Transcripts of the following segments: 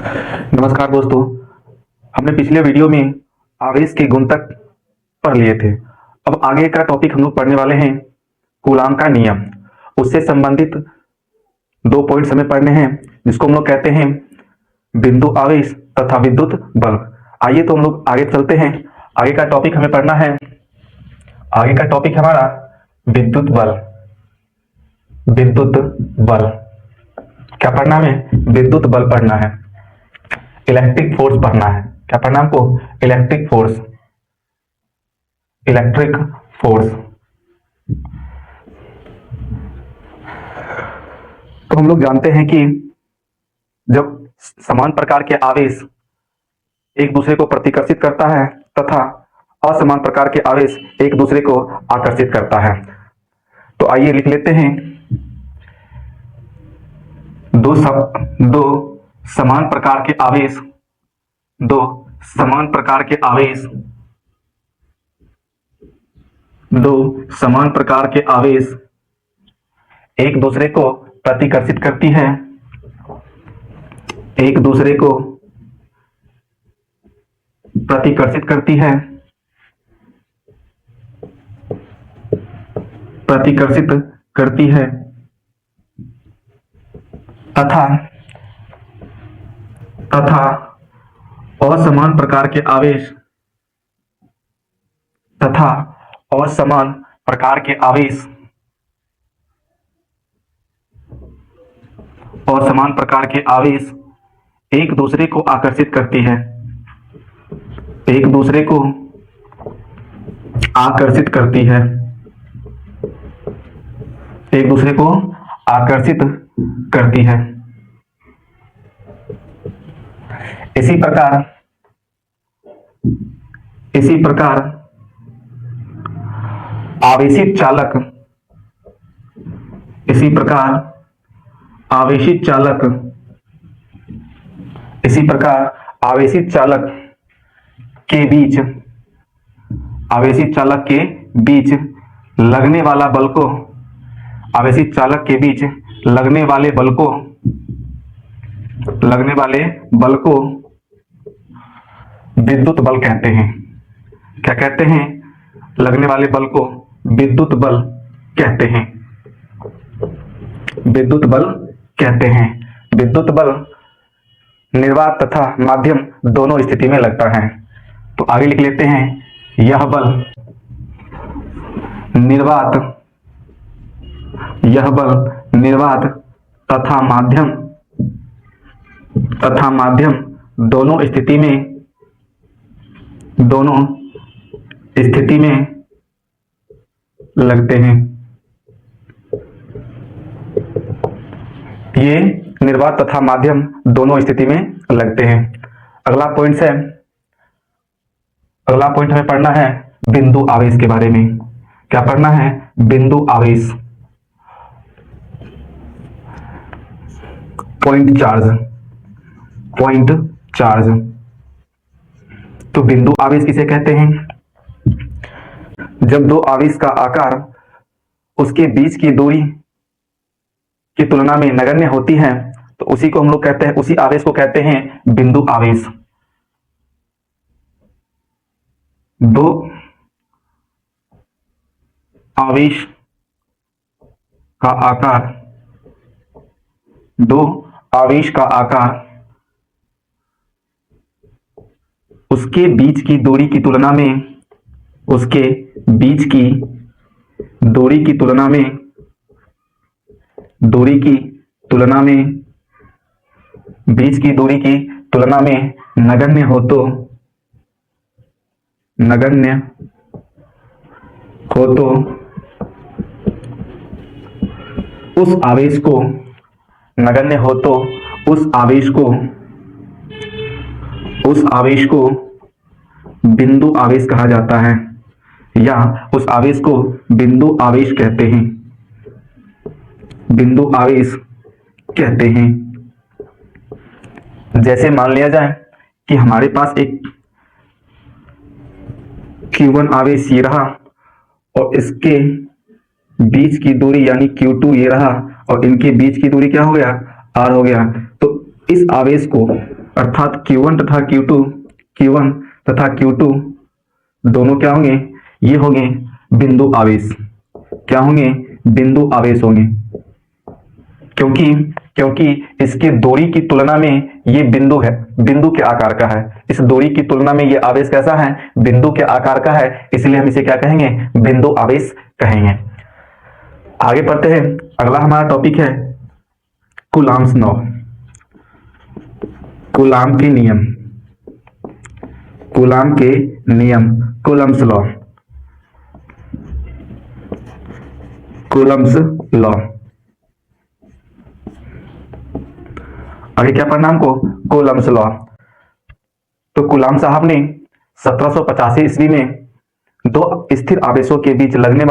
नमस्कार दोस्तों। हमने पिछले वीडियो में आवेश के गुण तक पढ़ लिए थे। अब आगे का टॉपिक हम लोग पढ़ने वाले हैं कूलाम का नियम। उससे संबंधित 2 पॉइंट्स हमें पढ़ने हैं, जिसको हम लोग कहते हैं बिंदु आवेश तथा विद्युत बल। आइए तो हम लोग आगे चलते हैं। आगे का टॉपिक हमें पढ़ना है, आगे का टॉपिक हमारा विद्युत बल। विद्युत बल क्या पढ़ना है? विद्युत बल पढ़ना है, इलेक्ट्रिक फोर्स पढ़ना है। क्या पढ़ना हमको? Electric force. Electric force. तो हम लोग जानते हैं कि जब समान प्रकार के आवेश एक दूसरे को प्रतिकर्षित करता है तथा असमान प्रकार के आवेश एक दूसरे को आकर्षित करता है, तो आइए लिख लेते हैं। दो समान प्रकार के आवेश, दो समान प्रकार के आवेश, दो समान प्रकार के आवेश एक दूसरे को प्रतिकर्षित करती है, एक दूसरे को प्रतिकर्षित करती है, प्रतिकर्षित करती है तथा असमान प्रकार के आवेश तथा असमान प्रकार के आवेश असमान प्रकार के आवेश एक दूसरे को आकर्षित करती है, एक दूसरे को आकर्षित करती है, एक दूसरे को आकर्षित करती है। इसी प्रकार आवेशित चालक, इसी प्रकार आवेशित चालक, इसी प्रकार आवेशित चालक के बीच, आवेशित चालक के बीच लगने वाला बल को, आवेशित चालक के बीच लगने वाले बल को, लगने वाले बल को विद्युत बल कहते हैं। क्या कहते हैं? लगने वाले बल को विद्युत बल कहते हैं, विद्युत बल कहते हैं। विद्युत बल निर्वात तथा माध्यम दोनों स्थिति में लगता है। तो आगे लिख लेते हैं, यह बल निर्वात, यह बल निर्वात तथा माध्यम दोनों स्थिति में लगते हैं। ये निर्वात तथा माध्यम दोनों स्थिति में लगते हैं। अगला पॉइंट है, अगला पॉइंट हमें पढ़ना है बिंदु आवेश के बारे में। क्या पढ़ना है? बिंदु आवेश। Point charge, point charge. तो बिंदु आवेश किसे कहते हैं? जब दो आवेश का आकार उसके बीच की दूरी की तुलना में नगण्य होती है, तो उसी को हम लोग कहते हैं, उसी आवेश को कहते हैं बिंदु आवेश। दो आवेश का आकार, दो आवेश का आकार उसके बीच की दूरी की तुलना में, उसके बीच की दूरी की तुलना में, दूरी की तुलना में, बीच की दूरी की तुलना में नगण्य हो तो, नगण्य हो तो उस आवेश को, नगण्य हो तो उस आवेश को, उस आवेश को बिंदु आवेश कहा जाता है, या उस आवेश को बिंदु आवेश कहते हैं, बिंदु आवेश कहते हैं। जैसे मान लिया जाए कि हमारे पास एक Q1 आवेश ये रहा और इसके बीच की दूरी यानी Q2 ये रहा और इनके बीच की दूरी क्या हो गया? R हो गया। तो इस आवेश को अर्थात Q1 तथा Q2 दोनों क्या होंगे, ये होंगे बिंदु आवेश। क्या होंगे, बिंदु आवेश होंगे, क्योंकि इसके दूरी की तुलना में ये बिंदु है, बिंदु के आकार का है। इस दूरी की तुलना में ये आवेश कैसा है, बिंदु के आकार का है, इसलिए हम इसे क्या कहेंगे, बिंदु आवेश कहेंगे। आगे पढ़ते हैं। अगला हमारा टॉपिक है कूलाम्स लॉ, कूलाम के नियम, कूलाम के नियम, कूलम्स लॉ, कूलम्स लॉ। आगे क्या पढ़ना हमको, कूलम्स लॉ। तो कूलाम साहब ने 1785 ईस्वी में दो स्थिर आवेशों के बीच लगने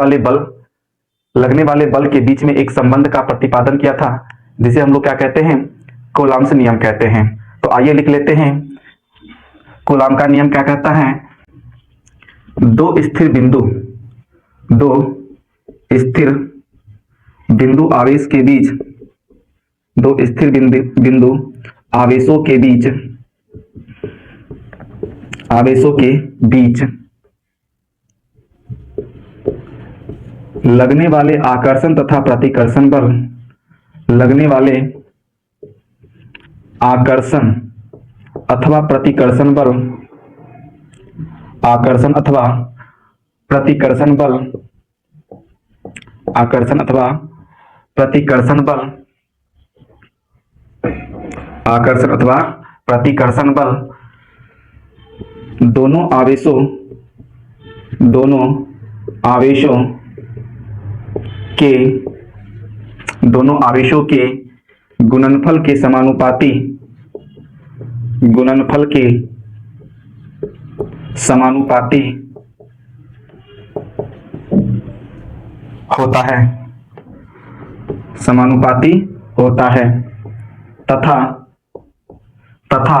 वाले बल के बीच में एक संबंध का प्रतिपादन किया था, जिसे हम लोग क्या कहते हैं, कूलाम्स नियम कहते हैं। तो आइए लिख लेते हैं, कूलाम का नियम क्या कहता है, दो स्थिर बिंदु आवेश के बीच, दो स्थिर बिंदु आवेशों के बीच लगने वाले आकर्षण तथा प्रतिकर्षण बल, लगने वाले आकर्षण अथवा प्रतिकर्षण बल, आकर्षण अथवा प्रतिकर्षण बल, आकर्षण अथवा प्रतिकर्षण बल, आकर्षण अथवा प्रतिकर्षण बल दोनों आवेशों के गुणनफल के समानुपाती होता है, समानुपाती होता है तथा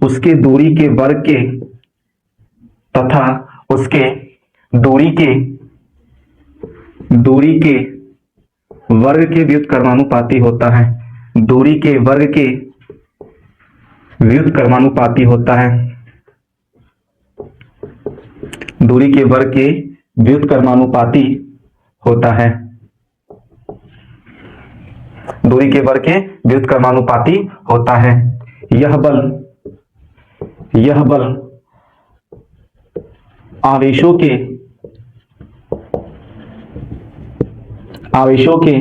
उसके दूरी के वर्ग के वर्ग के व्युत्क्रमानुपाती होता है, दूरी के वर्ग के व्युत्क्रमानुपाती होता है, दूरी के वर्ग के व्युत्क्रमानुपाती होता है, दूरी के वर्ग के व्युत्क्रमानुपाती होता है। यह बल आवेशों के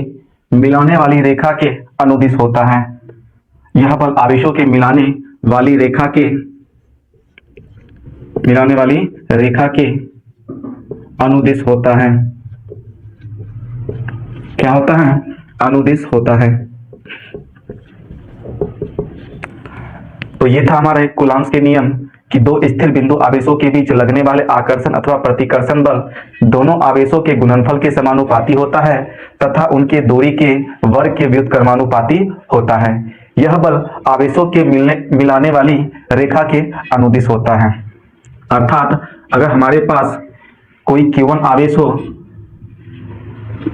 मिलाने वाली रेखा के अनुदिश होता है। यह बल आवेशों के मिलाने वाली रेखा के अनुदिश होता है। क्या होता है, अनुदिश होता है। तो ये था हमारा एक कूलाम्स के नियम कि दो स्थिर बिंदु आवेशों के बीच लगने वाले आकर्षण अथवा प्रतिकर्षण बल दोनों आवेशों के गुणनफल के समानुपाती होता है तथा उनके दूरी के वर्ग के व्युत्क्रमानुपाती होता है। यह बल आवेशों के मिलाने वाली रेखा के अनुदिश होता है। अर्थात अगर हमारे पास कोई Q1 आवेश हो,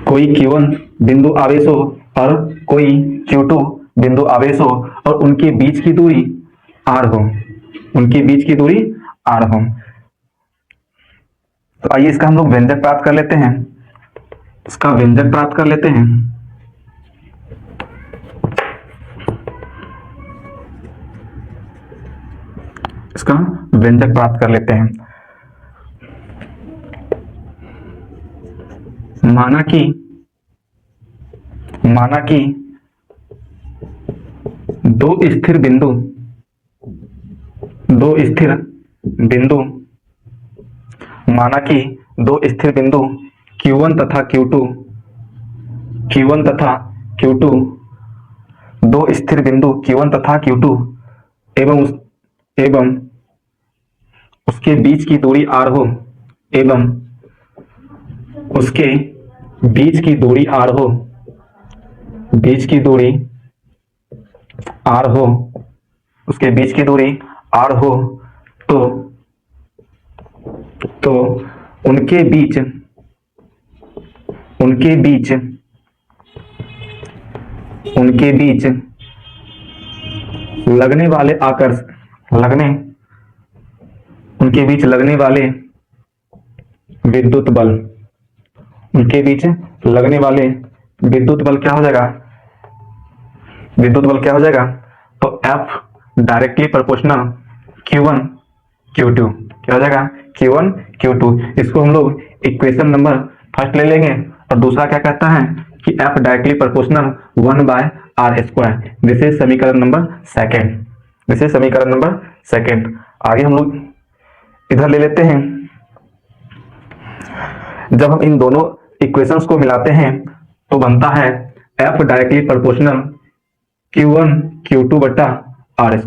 कोई Q1 बिंदु आवेश हो और कोई Q2 बिंदु आवेश हो और उनके बीच की दूरी r हो, उनके बीच की दूरी r हो, तो आइए इसका हम लोग व्यंजक प्राप्त कर लेते हैं। इसका व्यंजक प्राप्त कर लेते हैं। इसका व्यंजक प्राप्त कर लेते हैं। माना कि दो स्थिर बिंदु माना कि दो स्थिर बिंदु Q1 तथा Q2 दो स्थिर बिंदु Q1 तथा Q2 एवं उसके बीच की दूरी r हो, एवं उसके बीच की दूरी r हो, बीच की दूरी r हो, उसके बीच की दूरी r हो, तो उनके बीच लगने वाले आकर्षण लगने उनके बीच लगने वाले विद्युत बल, उनके बीच लगने वाले विद्युत बल क्या हो जाएगा, विद्युत बल क्या हो जाएगा, तो F directly proportional Q1 Q2 क्या हो जाएगा, Q1 Q2। इसको हम लोग इक्वेशन नंबर फर्स्ट ले लेंगे और दूसरा क्या कहता है कि F directly proportional 1/r²। This is समीकरण नंबर सेकेंड, दिस इज समीकरण नंबर सेकेंड। आगे हम लोग इधर ले लेते हैं। जब हम इन दोनों इक्वेशंस को मिलाते हैं तो बनता है F directly proportional Q1 Q2 बटा r²।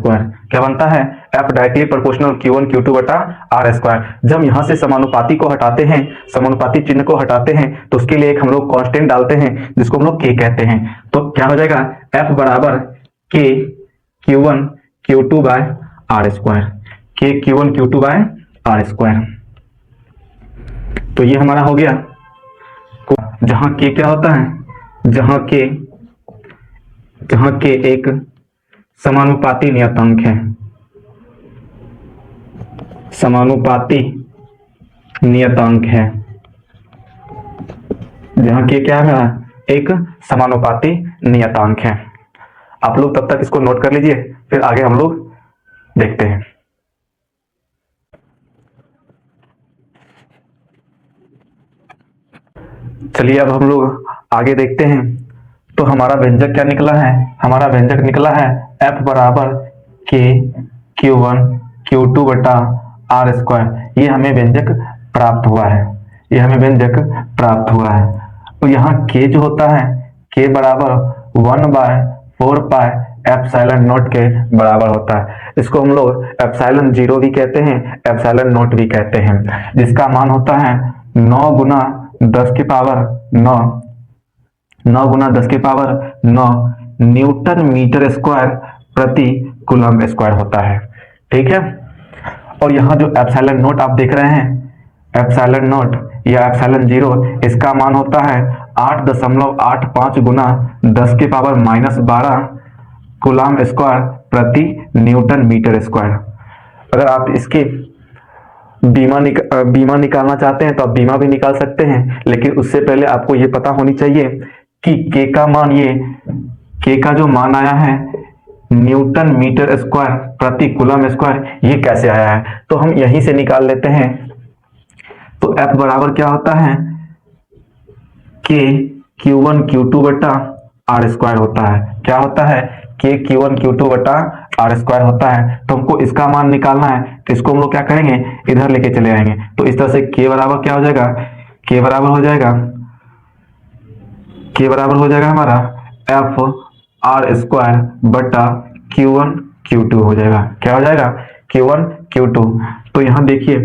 क्या बनता है, F directly proportional Q1 Q2 बटा r²। जब यहां से समानुपाती को हटाते हैं, समानुपाती चिन्ह को हटाते हैं, तो उसके लिए एक हम लोग कांस्टेंट डालते हैं जिसको हम लोग K कहते हैं। तो क्या हो जाएगा, F बराबर K Q1 Q2 bye r², K Q1 Q2 bye r²। तो ये हमारा हो गया, जहां K क्या होता है, जहां K एक समानुपाती नियतांक है, समानुपाती नियतांक है, जहां K क्या है, एक समानुपाती नियतांक है। आप लोग तब तक इसको नोट कर लीजिए, फिर आगे हम लोग देखते हैं। चलिए अब हम लोग आगे देखते हैं। तो हमारा व्यंजक क्या निकला है, हमारा व्यंजक निकला है F बराबर K Q1 Q2 बटा r²। ये हमें व्यंजक प्राप्त हुआ है, ये हमें व्यंजक प्राप्त हुआ है। तो यहाँ K जो होता है, K बराबर 1/4 पाई एप्सिलॉन नॉट के बराबर होता है। इसको हम लोग एप्सिलॉन 0 भी कहते हैं, एप्सिलॉन नॉट भी कहते हैं, जिसका मान होता है 9 गुना 10 की पावर 9, 9 गुना 10 की पावर 9 न्यूटन मीटर स्क्वायर प्रति कूलम स्क्वायर होता है। ठीक है। और यहाँ जो एप्सिलॉन नॉट आप देख रहे हैं, एप्सिलॉन नॉट या एप्सिलॉन 0, इसका मान होता है 8.85 गुना 10 की पावर -12 कूलम स्क्वायर प्रति न्यूटन मीटर स्क्वायर। अगर आप इसके बीमा निकालना चाहते हैं तो आप बीमा भी निकाल सकते हैं, लेकिन उससे पहले आपको ये पता होनी चाहिए कि K का मान, ये K का जो मान आया है न्यूटन मीटर स्क्वायर प्रति कूलम स्क्वायर, ये कैसे आया है, तो हम यहीं से निकाल लेते हैं। तो F बराबर क्या होता है, K Q1 Q2 बटा r² होता है। क्या होता है, K Q1 Q2 बटा r² होता है। तो हमको इसका मान निकालना है, तो इसको हम लोग क्या करेंगे, इधर लेके चले आएंगे। तो इस तरह से K बराबर क्या हो जाएगा, K बराबर हो जाएगा, K बराबर हो जाएगा हमारा F r² बटा Q1 Q2 हो जाएगा। क्या हो जाएगा, Q1 Q2। तो यहाँ देखिए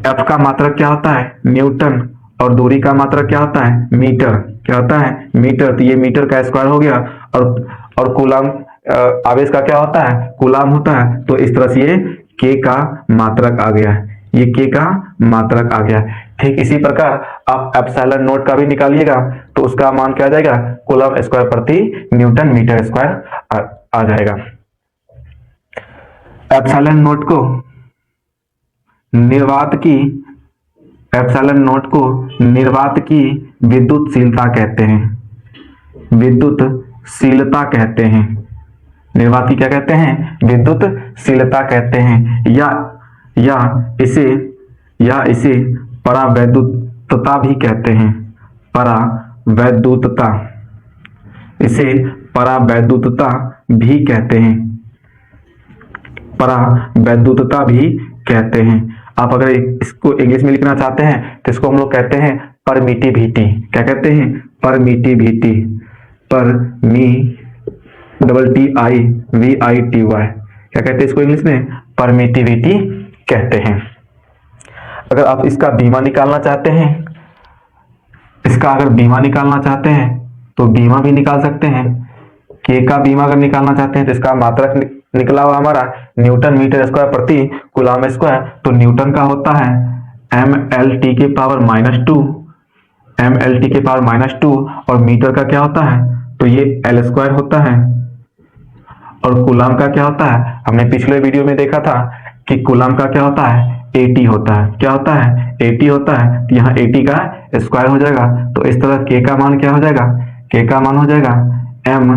F का मात्रक क्या होता है, न्यूटन, और दूरी का मात्रक क्या होता है, मीटर। क्या होता है, मीटर। तो ये मीटर का स्क्वायर हो गया, और कूलम आवेश का क्या होता है, कूलम होता है। तो इस तरह से ये K का मात्रक आ गया, ये K का मात्रक आ गया। ठीक इसी प्रकार आप एप्सिलॉन नॉट का भी निकालिएगा, तो उसका मान क्या आ जाएगा, कूलम स्क्वायर प्रति न्यूटन मीटर स्क्वायर आ जाएगा। एप्सिलॉन नॉट को निर्वात की, एप्सिलॉन नॉट को निर्वात की विद्युतशीलता कहते हैं, विद्युतशीलता कहते हैं। निर्वात की क्या कहते हैं, विद्युतशीलता कहते हैं, या इसे परावैद्युतता भी कहते हैं, परावैद्युतता, इसे परावैद्युतता भी कहते हैं, परावैद्युतता भी कहते हैं। आप अगर इसको इंग्लिश में लिखना चाहते हैं तो इसको हम लोग कहते हैं परमिटिविटी। क्या कहते हैं, परमिटिविटी, PRMITIVITY। क्या कहते हैं इसको इंग्लिश में, परमिटिविटी कहते हैं। अगर आप इसका बीमा निकालना चाहते हैं, इसका अगर बीमा निकालना चाहते हैं तो बीमा भी निकाल सकते हैं। K का बीमा अगर निकालना चाहते हैं तो इसका मात्रक निकला हुआ हमारा न्यूटन मीटर स्क्वायर प्रति कूलम स्क्वायर। तो न्यूटन का होता है MLT के पावर -2, MLT के पावर -2, और मीटर का क्या होता है, तो ये एल स्क्वायर होता है। और कूलाम का क्या होता है, हमने पिछले वीडियो में देखा था कि कूलाम का क्या होता है, एटी होता है। क्या होता है, एटी होता है। तो यहाँ एटी का स्क्वायर हो जाएगा। तो इस तरह के का मान क्या हो जाएगा, के का मान हो जाएगा एम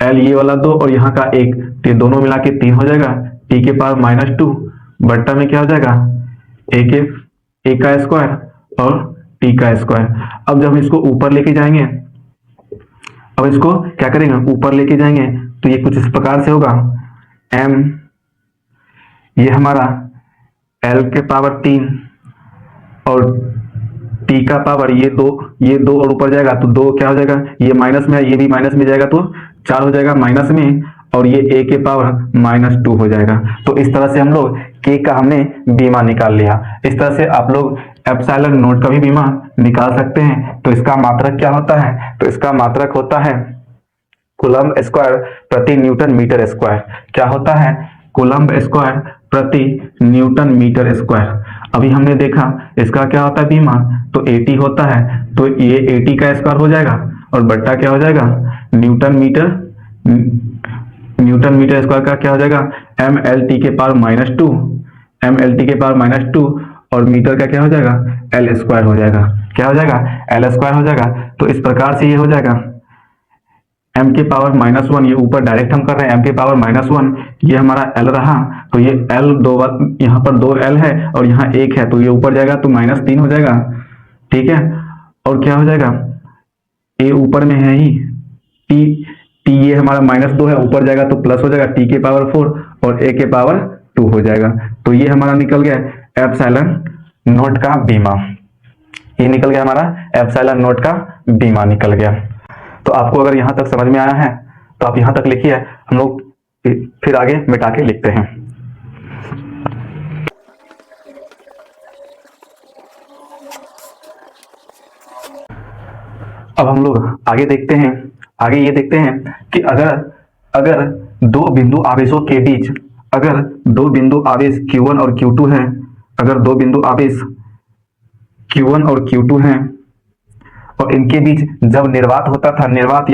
एल, ये वाला 2 और यहाँ का 1, तो ये दोनों मिला के 3 हो जाएगा। टी के पावर -2 बट्टा में क्या हो जाएगा, ए का स्क्वायर और टी का स्क्वायर। अब जब हम इसको ऊपर लेके जाएंगे, अब इसको क्या करेंगे, ऊपर लेके जाएंगे तो ये कुछ इस प्रकार से होगा, एम ये हमारा एल के पावर 3 और टी का पावर ये 2 और ऊपर जाएगा तो 2 क्या हो जाएगा, ये माइनस में है, ये भी माइनस में जाएगा तो 4 हो जाएगा माइनस में, और ये ए के पावर -2 हो जाएगा। तो इस तरह से हम लोग के का हमने बीमा निकाल लिया। इस तरह से आप लोग एप्सिलॉन नोट का भी बीमा निकाल सकते हैं। तो इसका मात्रक क्या होता है, तो इसका मात्रक होता है कूलम्ब स्क्वायर प्रति न्यूटन मीटर स्क्वायर। क्या होता है, कूलम्ब स्क्वायर प्रति न्यूटन मीटर स्क्वायर। अभी हमने देखा इसका क्या होता है बीमा, तो 80 होता है। तो ये 80 का स्क्वायर हो जाएगा और बट्टा क्या हो जाएगा, न्यूटन मीटर स्क्वायर का क्या हो जाएगा, एम एल टी के पावर -2, एम एल टी के पावर -2 और मीटर का क्या हो जाएगा, एल स्क्वायर हो जाएगा। क्या हो जाएगा, एल स्क्वायर हो जाएगा। तो इस प्रकार से ये हो जाएगा m के पावर -1, ये ऊपर डायरेक्ट हम कर रहे हैं, m के पावर -1 ये हमारा l रहा। तो ये l दो बार, यहाँ पर 2l है और यहाँ 1 है, तो ये ऊपर जाएगा तो -3 हो जाएगा। ठीक है, और क्या हो जाएगा, a ऊपर में है ही, t ये हमारा -2 है, ऊपर जाएगा तो प्लस हो जाएगा, t के पावर 4 और a के पावर 2 हो जाएगा। तो ये हमारा निकल गया एप्सिलॉन नोट का बीमा। ये निकल गया हमारा एप्सिलॉन नोट का बीमा निकल गया। तो आपको अगर यहां तक समझ में आया है तो आप यहां तक लिखिए, हम लोग फिर आगे मिटा के लिखते हैं। अब हम लोग आगे देखते हैं, आगे ये देखते हैं कि अगर दो बिंदु आवेशों के बीच, अगर दो बिंदु आवेश Q1 और Q2 है, अगर दो बिंदु आवेश Q1 और Q2 हैं और इनके बीच जब निर्वात होता था, निर्वात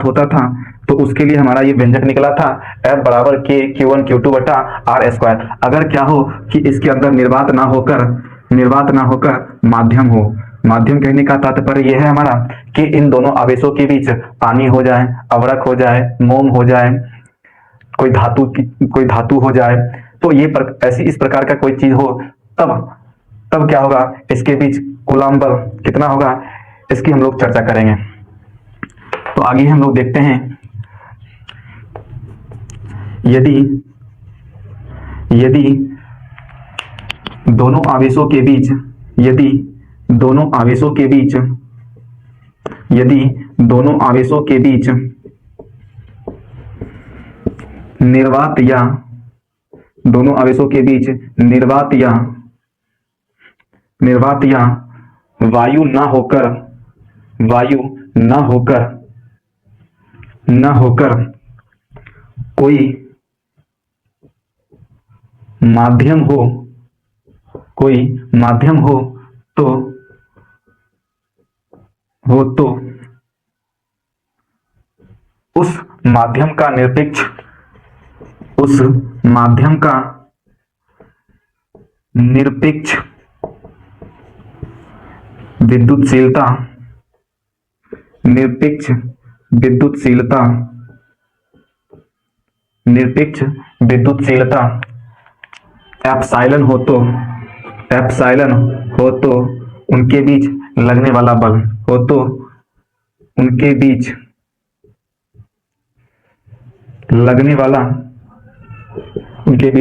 होता था, तो उसके लिए हमारा ये व्यंजक निकला था F बराबर K Q1 Q2 बटा R स्क्वायर। अगर क्या हो कि इसके अंदर निर्वात ना होकर माध्यम हो, माध्यम कहने का तात्पर्य यह है हमारा कि इन दोनों आवेशों के बीच पानी हो जाए, अवरक हो जाए, मोम हो जाए, कोई धातु हो जाए, तो ये ऐसी इस प्रकार का कोई चीज हो, तब क्या होगा, इसके बीच कूलम्ब बल कितना होगा, इसकी हम लोग चर्चा करेंगे। तो आगे हम लोग देखते हैं, यदि दोनों आवेशों के बीच, यदि दोनों आवेशों के बीच निर्वात या दोनों आवेशों के बीच निर्वात या वायु ना होकर कोई माध्यम हो तो उस माध्यम का निरपेक्ष विद्युतशीलता एप्सिलॉन हो तो उनके बीच लगने वाला बल उनके बीच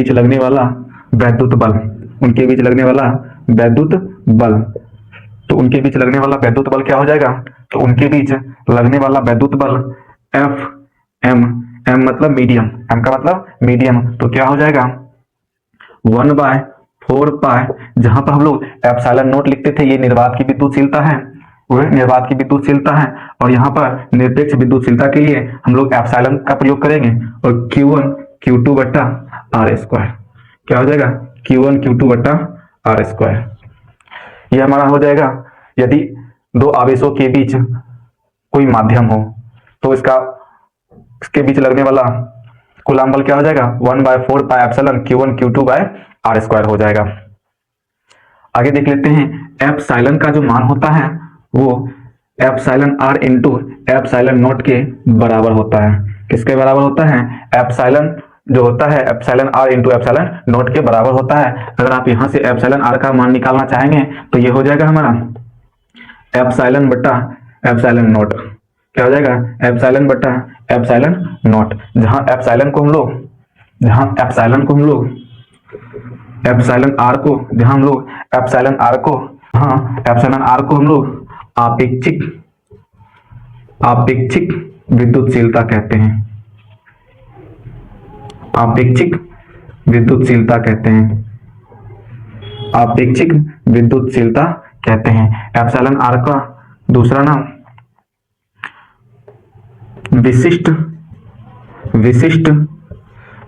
लगने वाला वैद्युत बल, तो उनके बीच लगने वाला वैद्युत बल क्या हो जाएगा, तो उनके बीच लगने वाला वैद्युत बल F m मतलब मीडियम, m का मतलब मीडियम, तो क्या हो जाएगा 1/4 पाई, जहां पर हम लोग एप्सिलॉन नोट लिखते थे, ये निर्वात की विद्युतशीलता है, और यहाँ पर निरपेक्ष विद्युतशीलता के लिए हम लोग एप्सिलॉन का प्रयोग करेंगे, और Q1 Q2 बटा R स्क्वायर, क्या हो जाएगा Q1 Q2 बटा R स्क्वायर। ये हमारा हो जाएगा यदि दो आवेशों के बीच कोई माध्यम हो, तो इसके बीच लगने वाला कूलाम बल क्या हो जाएगा 1/4 pi epsilon Q1 Q2 by R square हो जाएगा। आगे देख लेते हैं एप्सिलॉन का जो मान होता है वो epsilon R into epsilon not के बराबर होता है। किसके बराबर होता है? एप्सिलॉन जो होता है epsilon R into epsilon not के बराबर होता है। अगर आप यहां से एप्सिलॉन R का मान निकालना चाहेंगे तो ये हो जाएगा हमारा एप्सिलॉन बटा एप्सिलॉन नॉट। क्या हो जाएगा? एप्सिलॉन बटा एप्सिलॉन नॉट। जहां एप्सिलॉन को हम लोग एप्सिलॉन R को हम लोग आपेक्षिक विद्युतशीलता कहते हैं। आपेक्षिक विद्युतशीलता कहते हैं। एप्सिलॉन R का दूसरा नाम विशिष्ट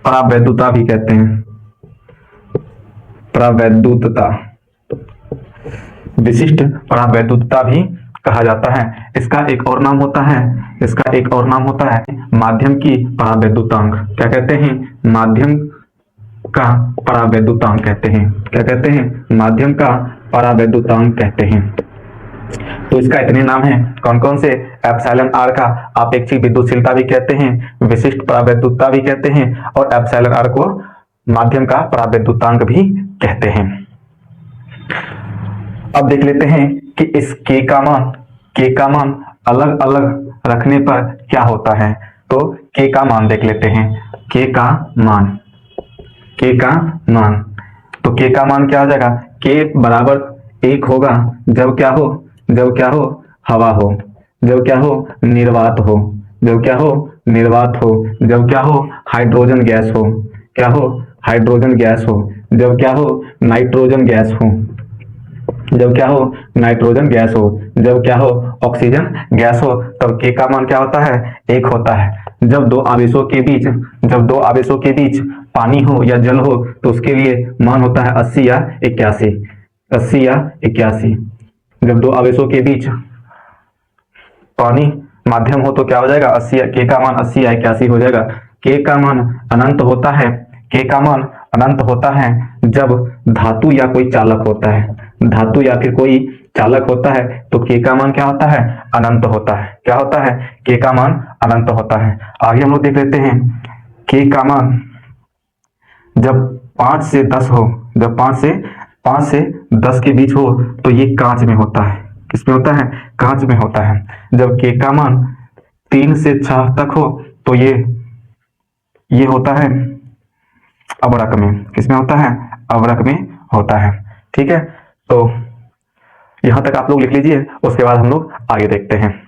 परावैद्युता भी कहते हैं। विशिष्ट परावैद्युता भी कहा जाता है। इसका एक और नाम होता है माध्यम की परावैद्युतांक। क्या कहते हैं? माध्यम का परावैद्युतांक कहते हैं। क्या कहते हैं? माध्यम का परावैद्युतांक कहते हैं। तो इसका इतने नाम हैं। कौन कौन से? एप्सिलॉन R का आपेक्षिक विद्युतशीलता भी कहते हैं, विशिष्ट परावैद्युता भी कहते हैं और एप्सिलॉन R को माध्यम का परावैद्युतांक भी कहते हैं। अब देख लेते हैं कि इस K का मान अलग अलग रखने पर क्या होता है। तो K का मान देख लेते हैं। K का मान तो K का मान क्या हो जाएगा? K बराबर 1 होगा जब क्या हो? हवा हो। जब क्या हो? निर्वात हो। जब क्या हो? जब क्या हो? हाइड्रोजन गैस हो। क्या हो? हाइड्रोजन गैस हो। जब क्या हो? नाइट्रोजन गैस हो। जब क्या हो? नाइट्रोजन गैस हो। जब क्या हो? ऑक्सीजन गैस हो। तब K का मान क्या होता है? 1 होता है। जब दो आवेशों के बीच पानी हो या जल हो तो उसके लिए मान होता है 80 या 81। जब दो आवेशों के बीच पानी माध्यम हो तो क्या हो जाएगा? 80। K का मान 80 या 81 हो जाएगा। K का मान अनंत होता है जब धातु या कोई चालक होता है। धातु या फिर कोई चालक होता है तो K का मान क्या होता है? अनंत होता है। क्या होता है? K का मान अनंत होता है। आगे हम लोग देख लेते हैं K का मान जब 5 से 10 हो, जब 5 से 10 के बीच हो तो ये कांच में होता है। किसमें होता है? कांच में होता है। जब K का मान 3 से 6 तक हो तो ये होता है अवरक में। किसमें होता है? अवरक में होता है। ठीक है, तो यहां तक आप लोग लिख लीजिए, उसके बाद हम लोग आगे देखते हैं।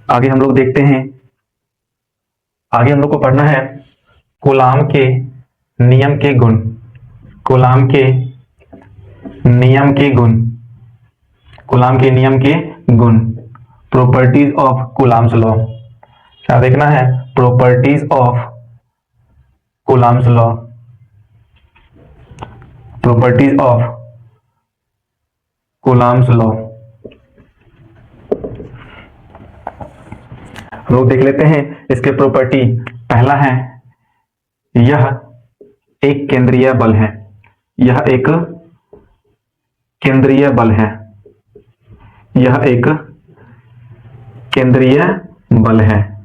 आगे हम लोग देखते हैं, आगे हम लोग को पढ़ना है कूलाम के नियम के गुण। कूलाम के नियम के गुण, प्रॉपर्टीज ऑफ कूलाम्स लॉ। क्या देखना है? Properties of coulombs law. Properties of coulombs law हम लोग देख लेते हैं इसके प्रॉपर्टी। पहला है यह एक केंद्रीय बल है। यह एक केंद्रीय बल है। यह एक केंद्रीय बल है।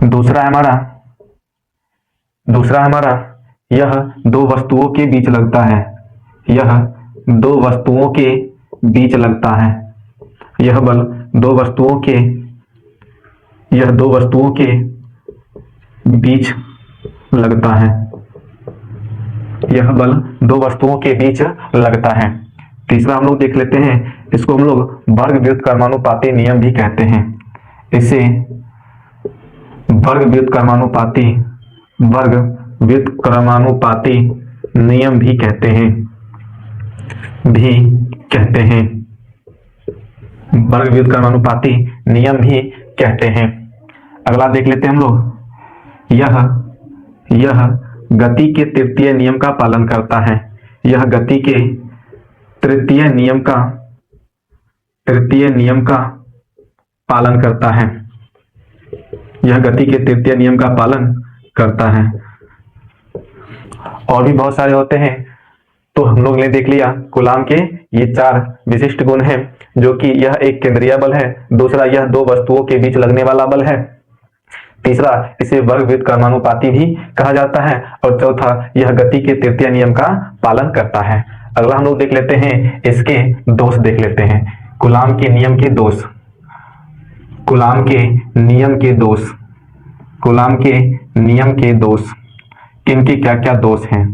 दूसरा हमारा यह दो वस्तुओं के बीच लगता है। यह दो वस्तुओं के बीच लगता है। यह बल दो वस्तुओं के बीच लगता है। यह बल दो वस्तुओं के बीच लगता है। तीसरा हम लोग देख लेते हैं, इसको हम लोग वर्ग व्युत्क्रमानुपाती नियम भी कहते हैं। इसे वर्ग व्युत्क्रमानुपाती नियम भी कहते हैं। वर्ग व्युत्क्रमानुपाती नियम भी कहते हैं। अगला देख लेते हैं हम लोग, यह गति के तृतीय नियम का पालन करता है। यह गति के तृतीय नियम का पालन करता है। यह गति के तृतीय नियम का पालन करता है। और भी बहुत सारे होते हैं, तो हम लोग ने देख लिया कूलाम के ये 4 विशिष्ट गुण हैं, जो कि यह एक केंद्रीय बल है, दूसरा यह 2 वस्तुओं के बीच लगने वाला बल है, तीसरा इसे वर्ग विद्युत कर्मानुपाती भी कहा जाता है, और चौथा यह गति के तृतीय नियम का पालन करता है। अगला हम लोग देख लेते हैं, इसके दोष देख लेते हैं। कूलाम के नियम के दोष, कूलाम के नियम के दोष, कूलाम के नियम के दोष, इनके क्या क्या दोष हैं?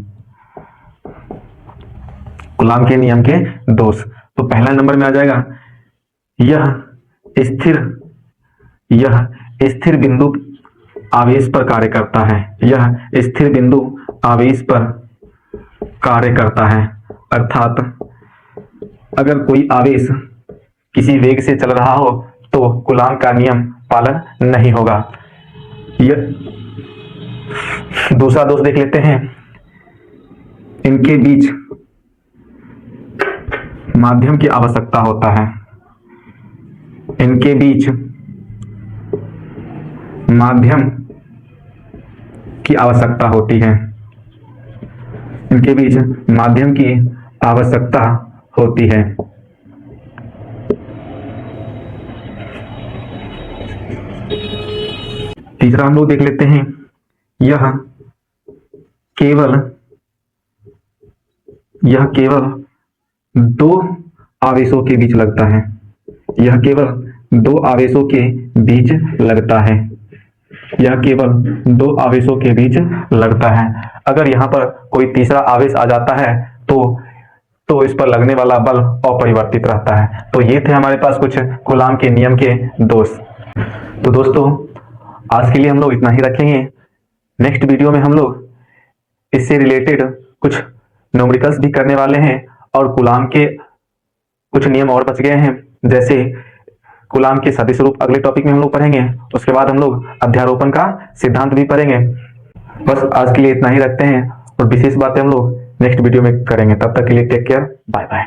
कूलाम के नियम के दोष, तो पहला नंबर में आ जाएगा, यह स्थिर बिंदु आवेश पर कार्य करता है। यह स्थिर बिंदु आवेश पर कार्य करता है, अर्थात अगर कोई आवेश किसी वेग से चल रहा हो तो कूलाम का नियम पालन नहीं होगा। यह दूसरा दोष देख लेते हैं, इनके बीच माध्यम की आवश्यकता होता है। इनके बीच माध्यम की आवश्यकता होती है। इनके बीच माध्यम की आवश्यकता होती है। तीसरा हम लोग देख लेते हैं, यह केवल 2 आवेशों के बीच लगता है। यह केवल 2 आवेशों के बीच लगता है। यह केवल 2 आवेशों के बीच लगता है। अगर यहाँ पर कोई तीसरा आवेश आ जाता है तो इस पर लगने वाला बल अपरिवर्तित रहता है। तो ये थे हमारे पास कुछ कूलाम के नियम के दोष। तो दोस्तों, आज के लिए हम लोग इतना ही रखेंगे। नेक्स्ट वीडियो में हम लोग इससे रिलेटेड कुछ न्यूमेरिकल्स भी करने वाले हैं, और कूलाम के कुछ नियम और बच गए हैं, जैसे कूलाम के सदिश रूप अगले टॉपिक में हम लोग पढ़ेंगे। उसके बाद हम लोग अध्यारोपण का सिद्धांत भी पढ़ेंगे। बस आज के लिए इतना ही रखते हैं, और विशेष बातें हम लोग नेक्स्ट वीडियो में करेंगे। तब तक के लिए टेक केयर, बाय बाय।